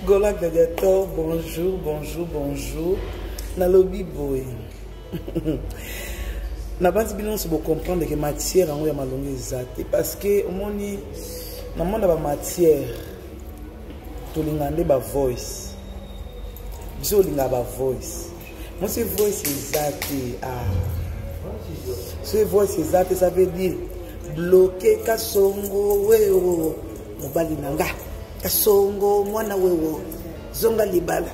Gola Gladiator, bonjour, bonjour, bonjour. Na lobby boy. Na base bien se comprendre que matière en ya malongue exact parce que au moni na monde ba matière to lingande ba voice. Biso linga ba voice. Moi c'est voice exact ce voice exact ça veut dire bloquer kasongo wewo mobali nanga kasongo mwana wewo zonga libala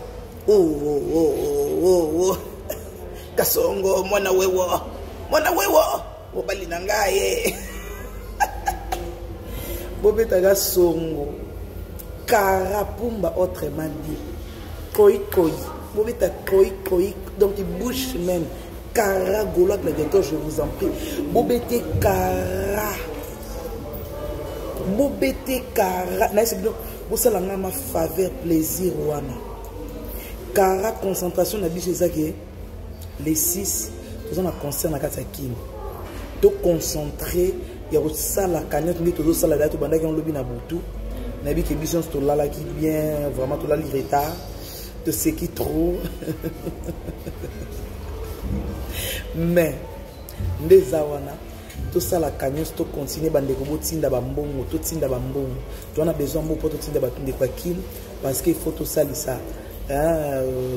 kasongo mwana wewo mobali nanga ye bobeta kasongo karapumba autrement dit koi bobeta koi donc il bouge même Kara Gola Gladiator, je vous en prie. Bobete Kara. Bobete Kara. Vous savez, ma faveur, plaisir, wana. Kara, concentration, na biche zaki. Les 6, nous avons un concert na Katsakim. Donc, concentré, il y a ça la cagnotte, mais tout ça la date, pendant qu'on lobby na boutou. Nabi qui bison, tout là qui bien, vraiment tout là, il retard. De ce qui trop. Mais les awana tout ça la cagnos to continuer bande ko botinda ba mbongo to tinda ba mbongo to na besoin mbo poto tinda ba tunde kwa kin parce que faut tout ça lisa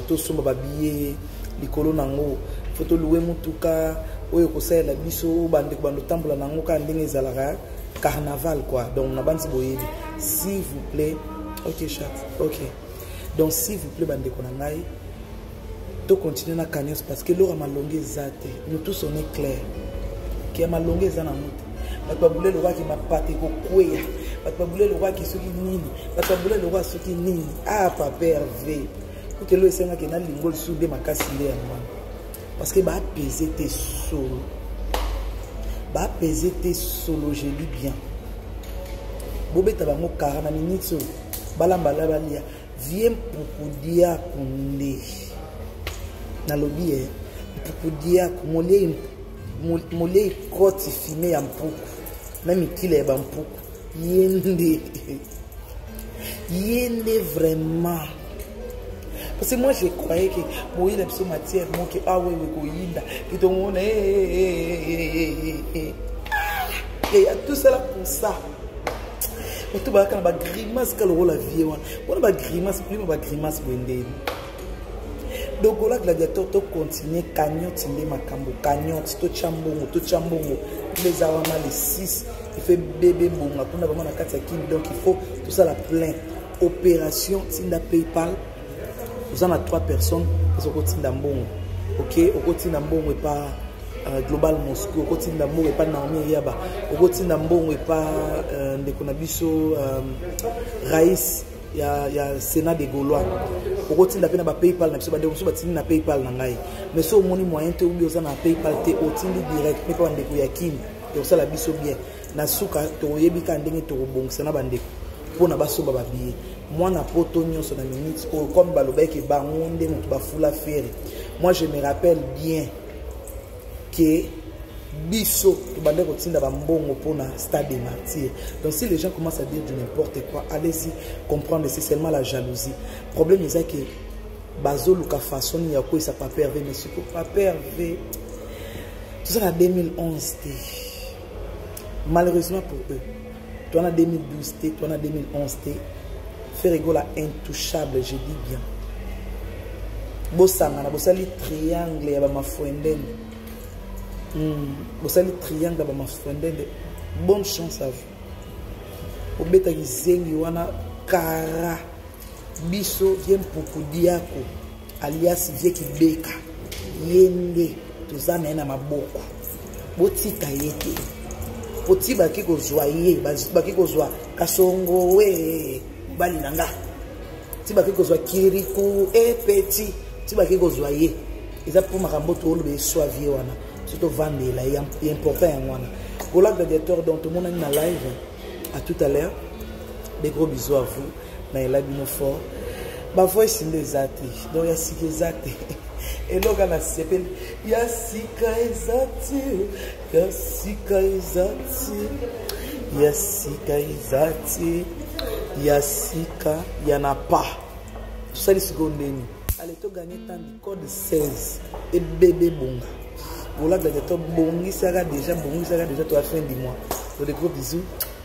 to somba ba billet likolo nango faut to louer mutuka oyo ko sala biso bande ko bando tambola nango ka ndenge zalaka carnaval quoi donc na banzi boyebi s'il vous plaît OK chat OK donc s'il vous plaît bande ko nangai to continuer na cagnos parce que l'ora malongue zate nous tous on est clair qui a malongue za na mutu ba boule le roi qui m'a paté ko kweya ba boule le roi qui soki nini ba boule le roi soki nini ah papa hervé pour que le senga que na lingol soube makasi le ya moi parce que ba peser tes solo je dis bien bobeta bango 40 minutes balamba la balia viens pour dia konde na lobby pour dire que molé côte filmé en pouco même qu'il est en pouco yende vraiment parce que moi je croyais que bon il a besoin matière moi que ah ouais ko yinda que tout le monde et tout ça là pour ça mais tout ba kana ba grimace que le la vie on ba grimace plus ba grimace bondé. Donc Gola Gladiator to continuer cagnotte les makambo cagnotte to chambongo les awana les 6 il fait bébé bonga pour na vraiment na kati kim donc il faut tout ça la plein opération tinda PayPal vous en a 3 personnes parce que tinda mbongo OK au tinda mbongo et pas Global Moscou au tinda mbongo et pas Naomi Yaba au tinda mbongo et pas ndeko na biso Raïs il y a Sénat des Gaulois. Au côté de la PayPal, na PayPal mais si au moyen te ou na PayPal te au direct mais pas ndeko ya kim et ça la biso bien na suka to yebika ndenge to bongisa na bandeko pour na baso ba billet moi na poto nyonso na minute comme balobeki bangonde mutu ba fula faire moi je me rappelle bien que biso bande kotinda ba mbongo pona stade des martyrs. Donc si les gens commencent à dire du n'importe quoi, allez-y comprendre, c'est seulement la jalousie. Problème c'est que bazo luka façon ya ko ça pas pervé mais c'est pas pervé. Tout ça en 2011 malheureusement pour eux. Toi en 2012 toi en 2011 faire rigolo intouchable, je dis bien. Bosanga na bosali triangle ya ba mafuendene. Vous allez triangle à ma friende. Bonne chance à vous. Au bêta gizengi wana kara biso vient pour diako alias vie qui beka yende tuzana na maboko botika yete poti baki ko zoyer baki ko zoa kasongo we bali nanga ti baki ko zoa kiriku e petit ti baki ko zoyer eza pour makambo to le soit vie wana surtout vendre là il est important en moi. Gola Gladiator donc tout le monde est en live. À tout à l'heure. Des gros bisous à vous. Dans les lives fort. Ma voix est des athées. Donc il y a six athées. Et là on s'appelle Yassika Izati. Yassika Izati. Yassika Izati. Yassika, il n'y en a pas. ça les secondes. Allez, tu gagnes tant de code 16 et bébé bonga. Voilà, gladiateur, bon, il sera déjà, tu as fin du mois. Donc, des gros bisous.